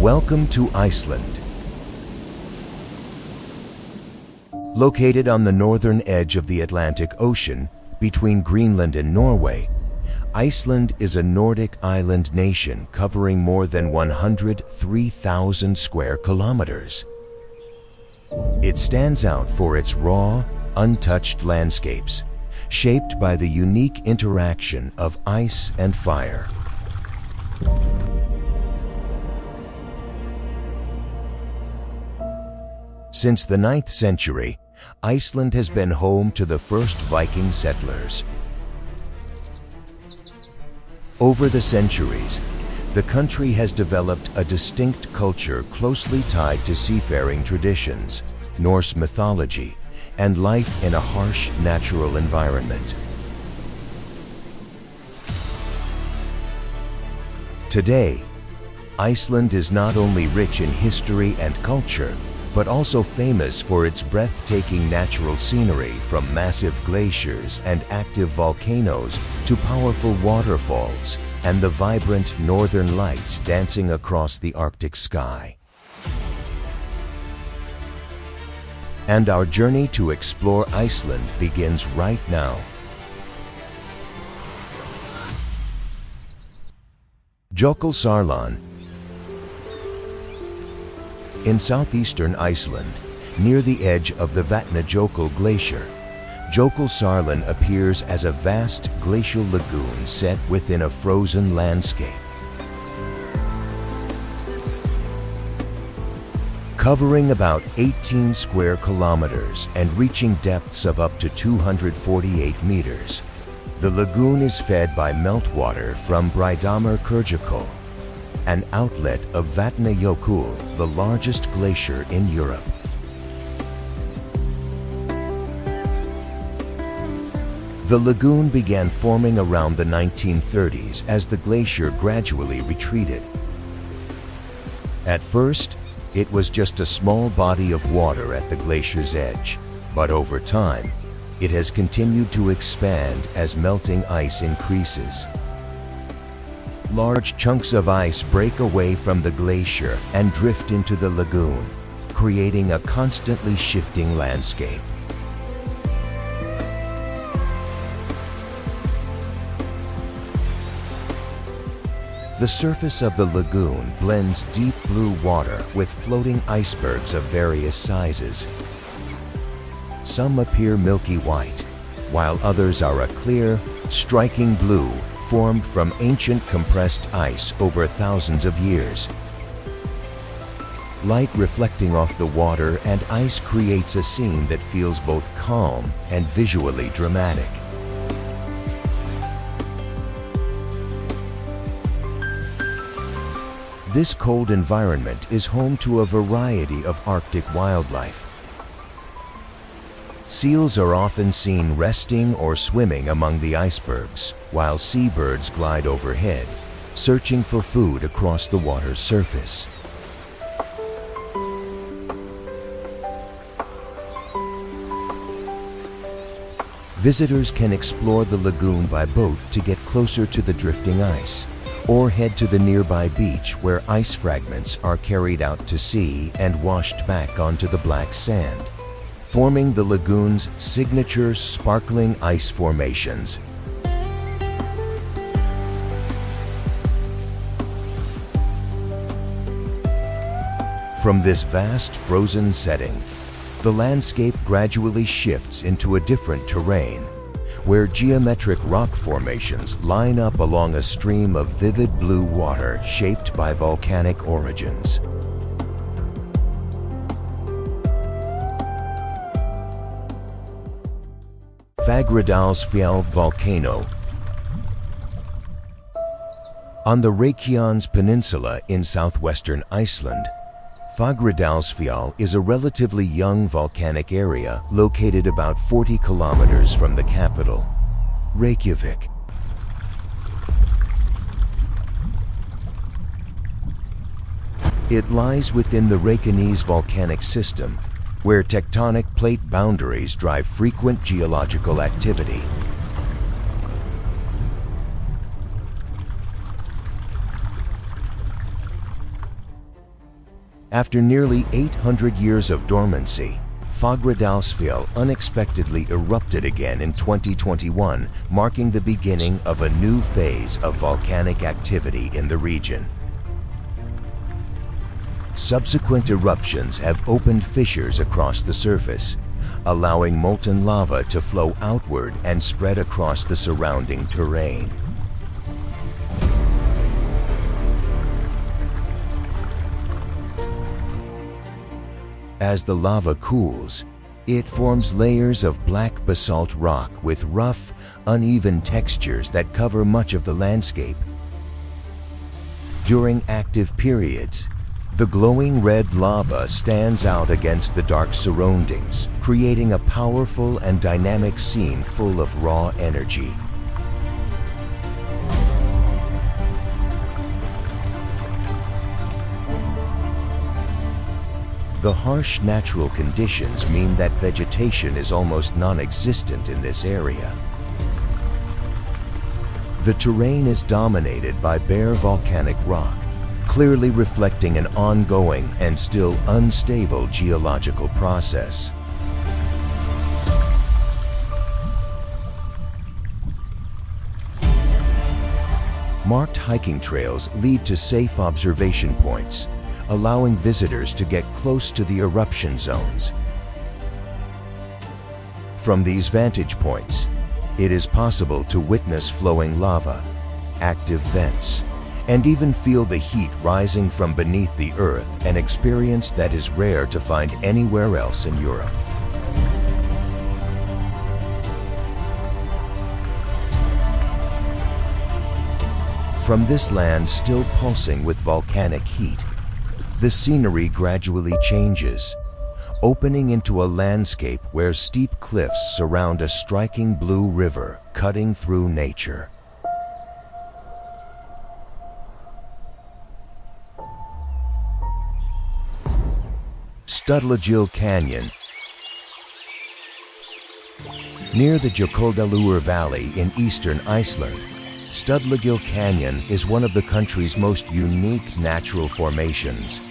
Welcome to Iceland. Located on the northern edge of the Atlantic Ocean, between Greenland and Norway, Iceland is a Nordic island nation covering more than 103,000 square kilometers. It stands out for its raw, untouched landscapes, shaped by the unique interaction of ice and fire. Since the 9th century, Iceland has been home to the first Viking settlers. Over the centuries, the country has developed a distinct culture closely tied to seafaring traditions, Norse mythology, and life in a harsh natural environment. Today, Iceland is not only rich in history and culture, but also famous for its breathtaking natural scenery, from massive glaciers and active volcanoes to powerful waterfalls and the vibrant northern lights dancing across the Arctic sky. And our journey to explore Iceland begins right now. Jokulsarlon. In southeastern Iceland, near the edge of the Vestmannaeyjar Glacier, Jokulsarlon appears as a vast glacial lagoon set within a frozen landscape. Covering about 18 square kilometers and reaching depths of up to 248 meters, the lagoon is fed by meltwater from Haifoss, an outlet of Vestmannaeyjar, the largest glacier in Europe. The lagoon began forming around the 1930s as the glacier gradually retreated. At first, it was just a small body of water at the glacier's edge, but over time, it has continued to expand as melting ice increases. Large chunks of ice break away from the glacier and drift into the lagoon, creating a constantly shifting landscape. The surface of the lagoon blends deep blue water with floating icebergs of various sizes. Some appear milky white, while others are a clear, striking blue formed from ancient compressed ice over thousands of years. Light reflecting off the water and ice creates a scene that feels both calm and visually dramatic. This cold environment is home to a variety of Arctic wildlife. Seals are often seen resting or swimming among the icebergs, while seabirds glide overhead, searching for food across the water's surface. Visitors can explore the lagoon by boat to get closer to the drifting ice, or head to the nearby beach where ice fragments are carried out to sea and washed back onto the black sand, forming the lagoon's signature sparkling ice formations. From this vast frozen setting, the landscape gradually shifts into a different terrain, where geometric rock formations line up along a stream of vivid blue water shaped by volcanic origins. Fagradalsfjall volcano. On the Reykjanes Peninsula in southwestern Iceland, Fagradalsfjall is a relatively young volcanic area located about 40 kilometers from the capital, Reykjavik. It lies within the Reykjanes volcanic system, where tectonic plate boundaries drive frequent geological activity. After nearly 800 years of dormancy, Fagradalsfjall unexpectedly erupted again in 2021, marking the beginning of a new phase of volcanic activity in the region. Subsequent eruptions have opened fissures across the surface, allowing molten lava to flow outward and spread across the surrounding terrain. As the lava cools, it forms layers of black basalt rock with rough, uneven textures that cover much of the landscape. During active periods, the glowing red lava stands out against the dark surroundings, creating a powerful and dynamic scene full of raw energy. The harsh natural conditions mean that vegetation is almost non-existent in this area. The terrain is dominated by bare volcanic rock, clearly reflecting an ongoing and still unstable geological process. Marked hiking trails lead to safe observation points, allowing visitors to get close to the eruption zones. From these vantage points, it is possible to witness flowing lava, active vents, and even feel the heat rising from beneath the earth, an experience that is rare to find anywhere else in Europe. From this land still pulsing with volcanic heat, the scenery gradually changes, opening into a landscape where steep cliffs surround a striking blue river cutting through nature. Studlagil Canyon. Near the Jokulsarlon Valley in eastern Iceland, Studlagil Canyon is one of the country's most unique natural formations.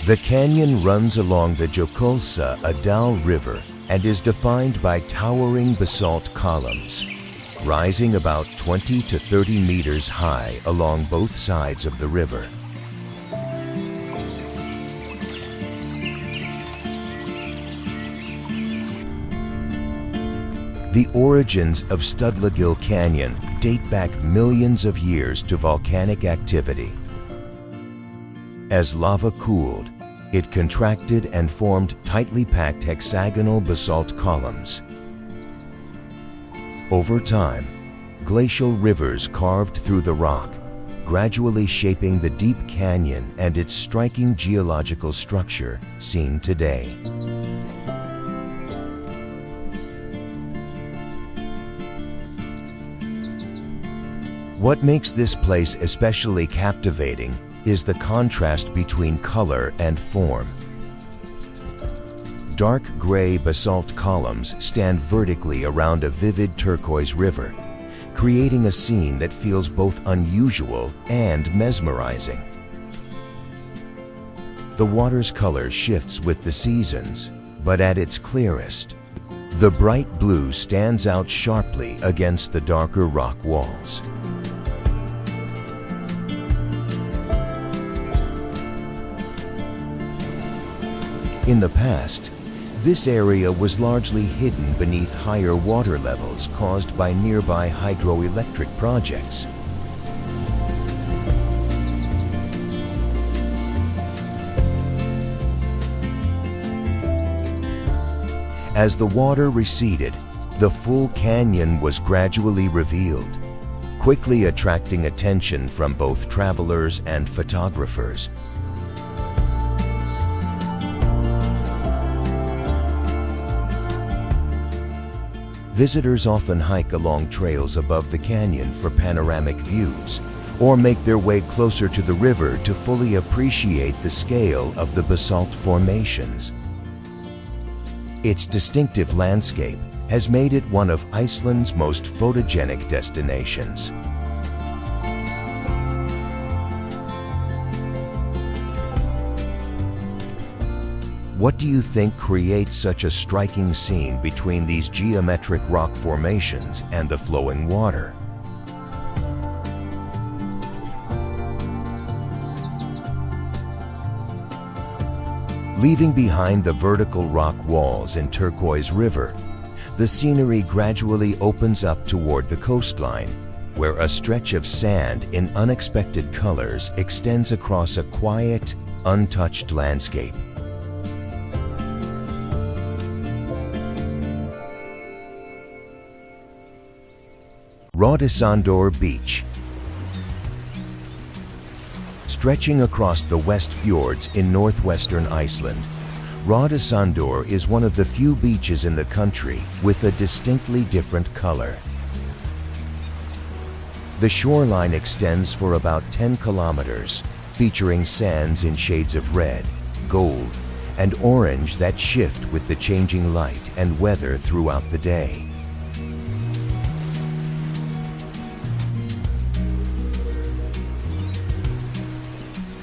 The canyon runs along the Jokulsarlon River and is defined by towering basalt columns, rising about 20 to 30 meters high along both sides of the river. The origins of Studlagil Canyon date back millions of years to volcanic activity. As lava cooled, it contracted and formed tightly packed hexagonal basalt columns. Over time, glacial rivers carved through the rock, gradually shaping the deep canyon and its striking geological structure seen today. What makes this place especially captivating is the contrast between color and form. Dark gray basalt columns stand vertically around a vivid turquoise river, creating a scene that feels both unusual and mesmerizing. The water's color shifts with the seasons, but at its clearest, the bright blue stands out sharply against the darker rock walls. In the past, this area was largely hidden beneath higher water levels caused by nearby hydroelectric projects. As the water receded, the full canyon was gradually revealed, quickly attracting attention from both travelers and photographers. Visitors often hike along trails above the canyon for panoramic views, or make their way closer to the river to fully appreciate the scale of the basalt formations. Its distinctive landscape has made it one of Iceland's most photogenic destinations. What do you think creates such a striking scene between these geometric rock formations and the flowing water? Leaving behind the vertical rock walls in Turquoise River, the scenery gradually opens up toward the coastline, where a stretch of sand in unexpected colors extends across a quiet, untouched landscape. Raudasandur Beach. Stretching across the West Fjords in northwestern Iceland, Raudasandur is one of the few beaches in the country with a distinctly different color. The shoreline extends for about 10 kilometers, featuring sands in shades of red, gold, and orange that shift with the changing light and weather throughout the day.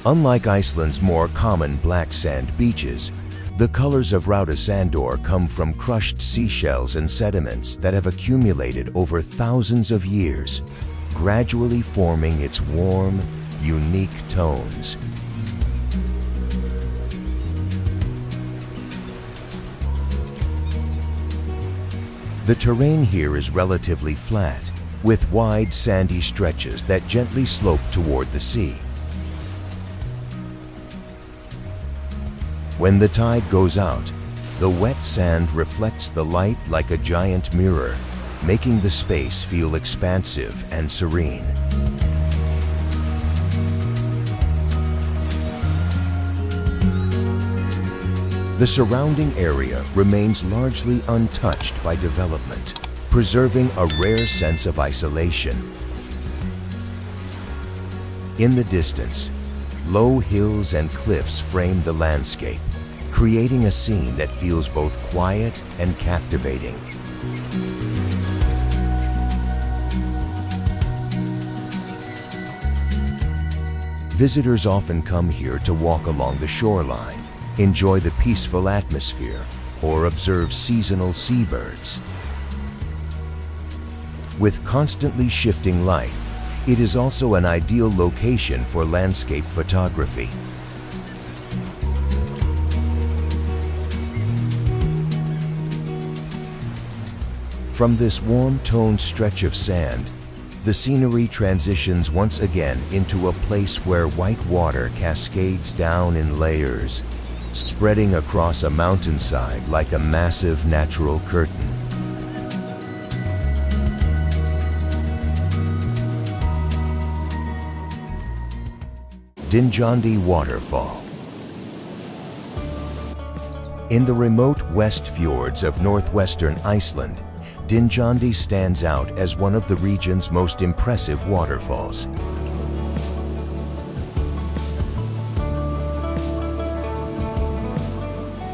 Unlike Iceland's more common black sand beaches, the colors of Raudasandur come from crushed seashells and sediments that have accumulated over thousands of years, gradually forming its warm, unique tones. The terrain here is relatively flat, with wide sandy stretches that gently slope toward the sea. When the tide goes out, the wet sand reflects the light like a giant mirror, making the space feel expansive and serene. The surrounding area remains largely untouched by development, preserving a rare sense of isolation. In the distance, low hills and cliffs frame the landscape, creating a scene that feels both quiet and captivating. Visitors often come here to walk along the shoreline, enjoy the peaceful atmosphere, or observe seasonal seabirds. With constantly shifting light, it is also an ideal location for landscape photography. From this warm-toned stretch of sand, the scenery transitions once again into a place where white water cascades down in layers, spreading across a mountainside like a massive natural curtain. Dynjandi Waterfall. In the remote West Fjords of northwestern Iceland, Dynjandi stands out as one of the region's most impressive waterfalls.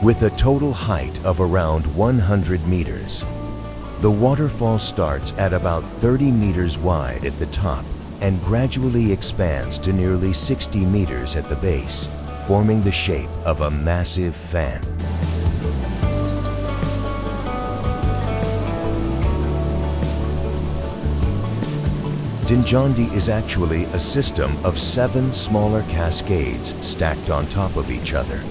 With a total height of around 100 meters, the waterfall starts at about 30 meters wide at the top and gradually expands to nearly 60 meters at the base, forming the shape of a massive fan. Dynjandi is actually a system of 7 smaller cascades stacked on top of each other.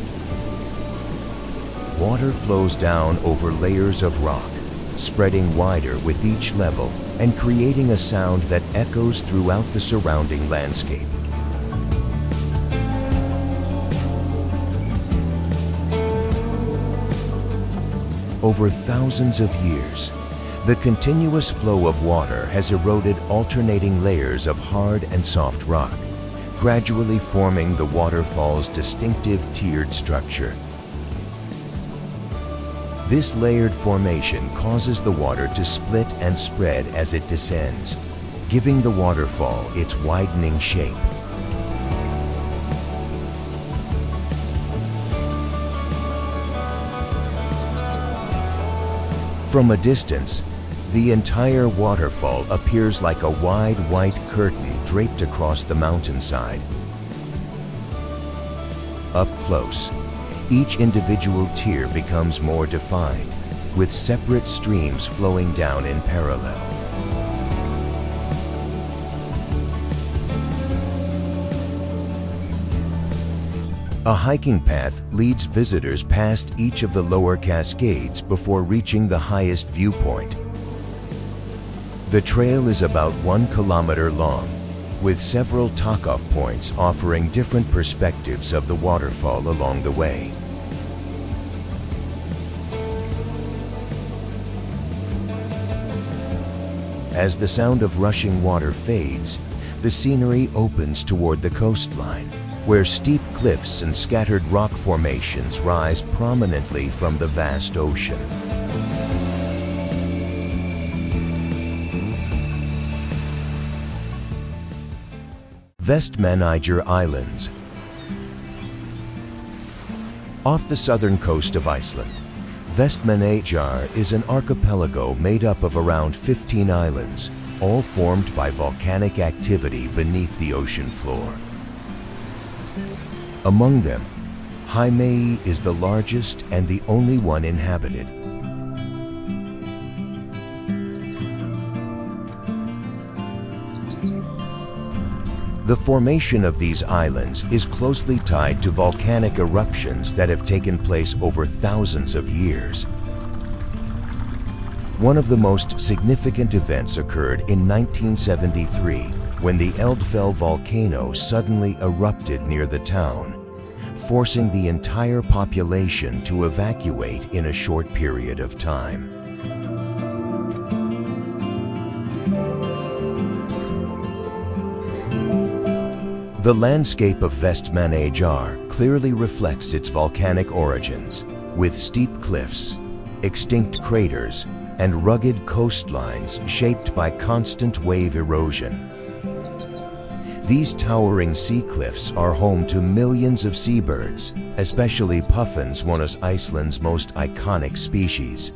Water flows down over layers of rock, spreading wider with each level and creating a sound that echoes throughout the surrounding landscape. Over thousands of years, the continuous flow of water has eroded alternating layers of hard and soft rock, gradually forming the waterfall's distinctive tiered structure. This layered formation causes the water to split and spread as it descends, giving the waterfall its widening shape. From a distance, the entire waterfall appears like a wide white curtain draped across the mountainside. Up close, Each individual tier becomes more defined, with separate streams flowing down in parallel. A hiking path leads visitors past each of the lower cascades before reaching the highest viewpoint. The trail is about 1 kilometer long, with several top-off points offering different perspectives of the waterfall along the way. As the sound of rushing water fades, the scenery opens toward the coastline, where steep cliffs and scattered rock formations rise prominently from the vast ocean. Vestmannaeyjar Islands. Off the southern coast of Iceland, Vestmannaeyjar is an archipelago made up of around 15 islands, all formed by volcanic activity beneath the ocean floor. Among them, Heimaey is the largest and the only one inhabited. The formation of these islands is closely tied to volcanic eruptions that have taken place over thousands of years. One of the most significant events occurred in 1973 when the Eldfell volcano suddenly erupted near the town, forcing the entire population to evacuate in a short period of time. The landscape of Vestmannaeyjar clearly reflects its volcanic origins, with steep cliffs, extinct craters, and rugged coastlines shaped by constant wave erosion. These towering sea cliffs are home to millions of seabirds, especially puffins, one of Iceland's most iconic species.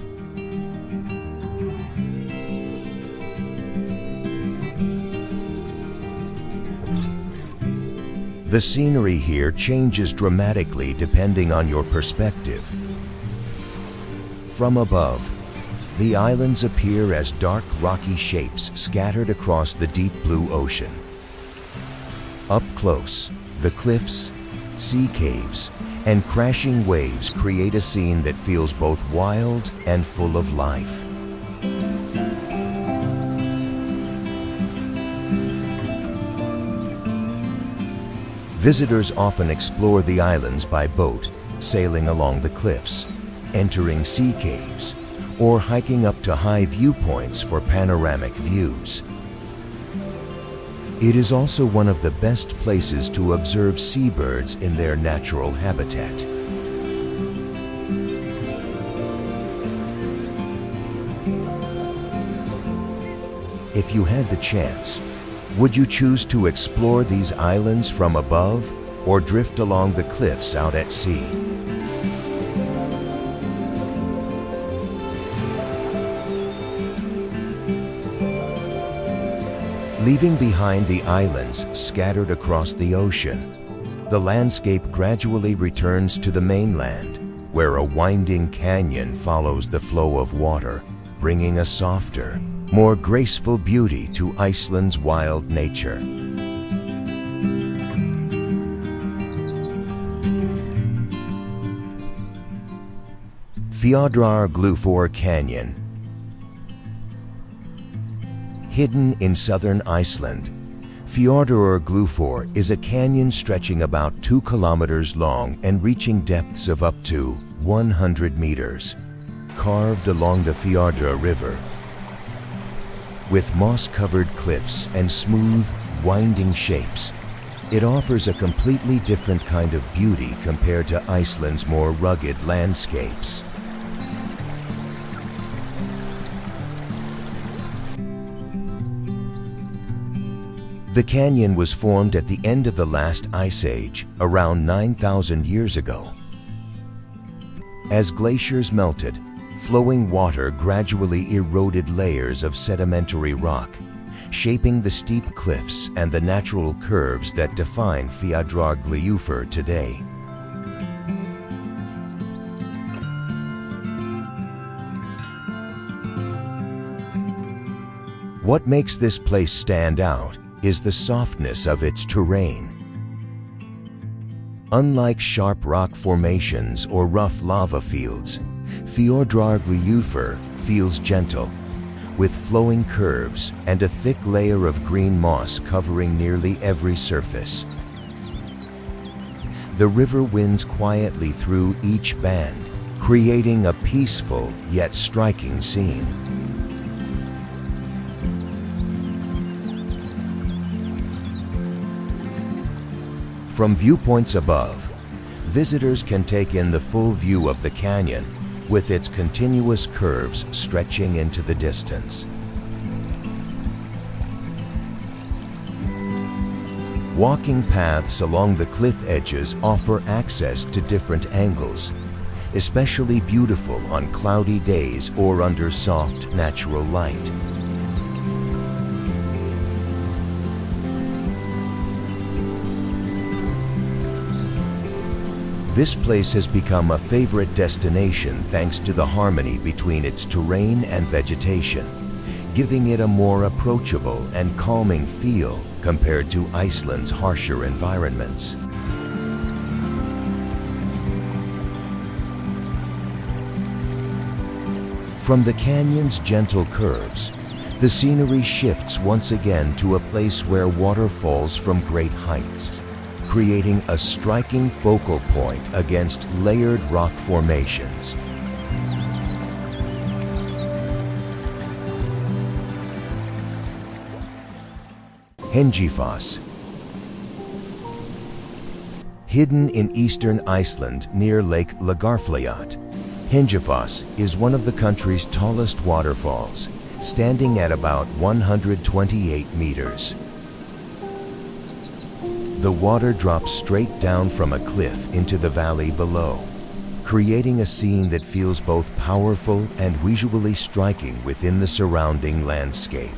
The scenery here changes dramatically depending on your perspective. From above, the islands appear as dark rocky shapes scattered across the deep blue ocean. Up close, the cliffs, sea caves, and crashing waves create a scene that feels both wild and full of life. Visitors often explore the islands by boat, sailing along the cliffs, entering sea caves, or hiking up to high viewpoints for panoramic views. It is also one of the best places to observe seabirds in their natural habitat. If you had the chance, would you choose to explore these islands from above or drift along the cliffs out at sea? Leaving behind the islands scattered across the ocean, the landscape gradually returns to the mainland, where a winding canyon follows the flow of water, bringing a softer, more graceful beauty to Iceland's wild nature. Fjadrargljufur Canyon. Hidden in southern Iceland, Fjadrargljufur is a canyon stretching about 2 kilometers long and reaching depths of up to 100 meters, carved along the Fjadra River. With moss-covered cliffs and smooth, winding shapes, it offers a completely different kind of beauty compared to Iceland's more rugged landscapes. The canyon was formed at the end of the last ice age, around 9,000 years ago. As glaciers melted, flowing water gradually eroded layers of sedimentary rock, shaping the steep cliffs and the natural curves that define Fjadrargljufur today. What makes this place stand out is the softness of its terrain. Unlike sharp rock formations or rough lava fields, Fjadrargljufur feels gentle, with flowing curves and a thick layer of green moss covering nearly every surface. The river winds quietly through each band, creating a peaceful yet striking scene. From viewpoints above, visitors can take in the full view of the canyon, with its continuous curves stretching into the distance. Walking paths along the cliff edges offer access to different angles, especially beautiful on cloudy days or under soft natural light. This place has become a favorite destination thanks to the harmony between its terrain and vegetation, giving it a more approachable and calming feel compared to Iceland's harsher environments. From the canyon's gentle curves, the scenery shifts once again to a place where water falls from great heights, creating a striking focal point against layered rock formations. Hengifoss. Hidden in eastern Iceland near Lake Lagarfljót, Hengifoss is one of the country's tallest waterfalls, standing at about 128 meters. The water drops straight down from a cliff into the valley below, creating a scene that feels both powerful and visually striking within the surrounding landscape.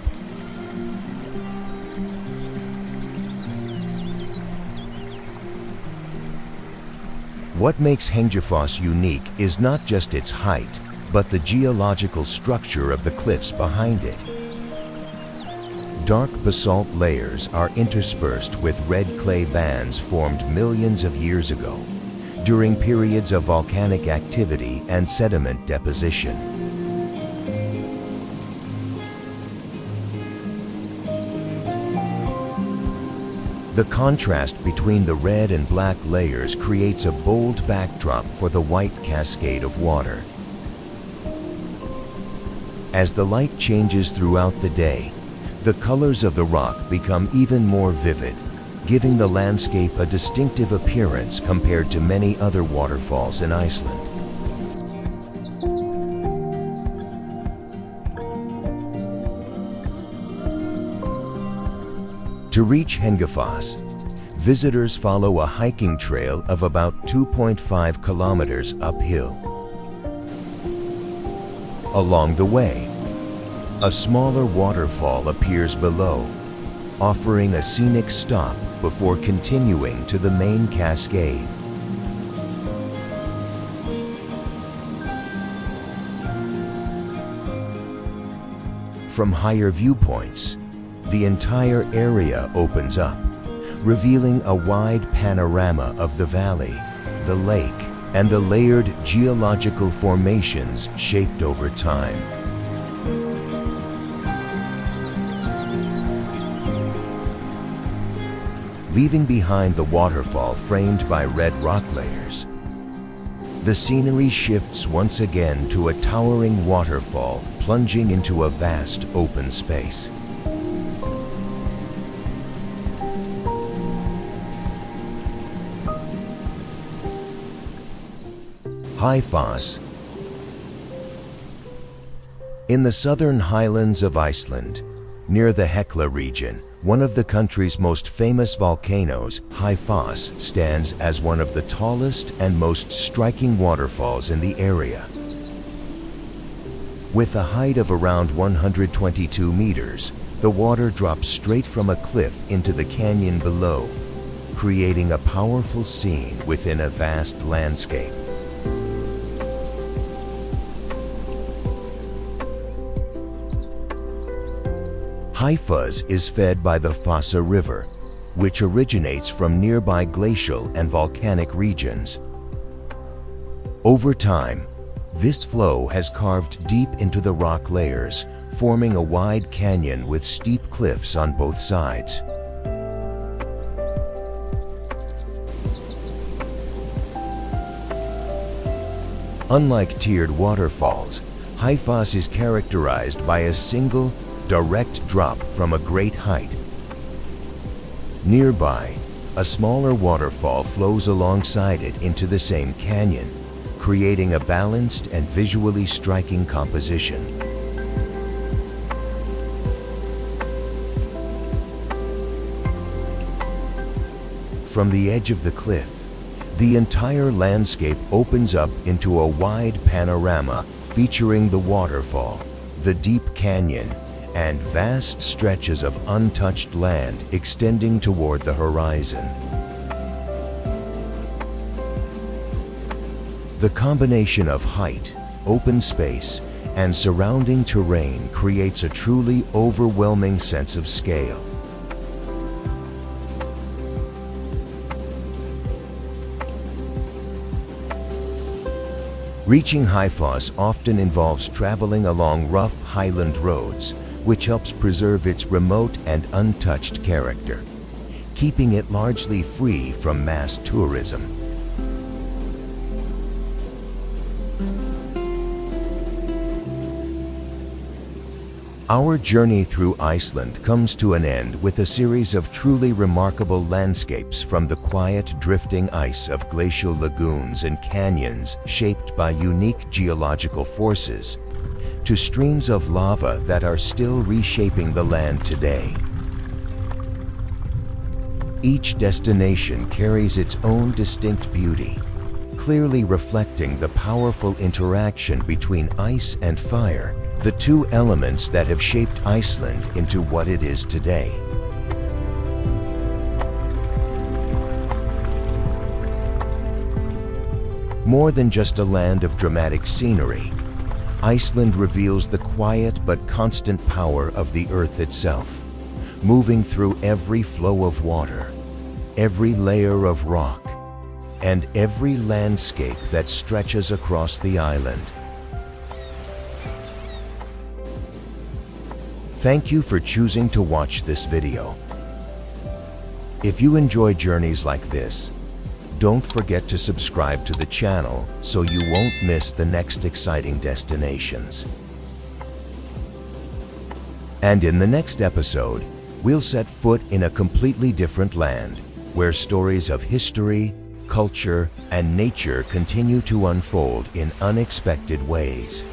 What makes Hengifoss unique is not just its height, but the geological structure of the cliffs behind it. Dark basalt layers are interspersed with red clay bands formed millions of years ago, during periods of volcanic activity and sediment deposition. The contrast between the red and black layers creates a bold backdrop for the white cascade of water. As the light changes throughout the day, the colors of the rock become even more vivid, giving the landscape a distinctive appearance compared to many other waterfalls in Iceland. To reach Hengifoss, visitors follow a hiking trail of about 2.5 kilometers uphill. Along the way, a smaller waterfall appears below, offering a scenic stop before continuing to the main cascade. From higher viewpoints, the entire area opens up, revealing a wide panorama of the valley, the lake, and the layered geological formations shaped over time. Leaving behind the waterfall framed by red rock layers, the scenery shifts once again to a towering waterfall plunging into a vast open space. Haifoss. In the southern highlands of Iceland, near the Hekla region, one of the country's most famous volcanoes, Haifoss, stands as one of the tallest and most striking waterfalls in the area. With a height of around 122 meters, the water drops straight from a cliff into the canyon below, creating a powerful scene within a vast landscape. Haifoss is fed by the Fossa River, which originates from nearby glacial and volcanic regions. Over time, this flow has carved deep into the rock layers, forming a wide canyon with steep cliffs on both sides. Unlike tiered waterfalls, Haifoss is characterized by a single, direct drop from a great height. Nearby, a smaller waterfall flows alongside it into the same canyon, creating a balanced and visually striking composition. From the edge of the cliff, the entire landscape opens up into a wide panorama featuring the waterfall, the deep canyon, and vast stretches of untouched land extending toward the horizon. The combination of height, open space, and surrounding terrain creates a truly overwhelming sense of scale. Reaching Haifoss often involves traveling along rough highland roads, which helps preserve its remote and untouched character, keeping it largely free from mass tourism. Our journey through Iceland comes to an end with a series of truly remarkable landscapes, from the quiet drifting ice of glacial lagoons and canyons shaped by unique geological forces, to streams of lava that are still reshaping the land today. Each destination carries its own distinct beauty, clearly reflecting the powerful interaction between ice and fire, the two elements that have shaped Iceland into what it is today. More than just a land of dramatic scenery, Iceland reveals the quiet but constant power of the earth itself, moving through every flow of water, every layer of rock, and every landscape that stretches across the island. Thank you for choosing to watch this video. If you enjoy journeys like this, don't forget to subscribe to the channel so you won't miss the next exciting destinations. And in the next episode, we'll set foot in a completely different land, where stories of history, culture, and nature continue to unfold in unexpected ways.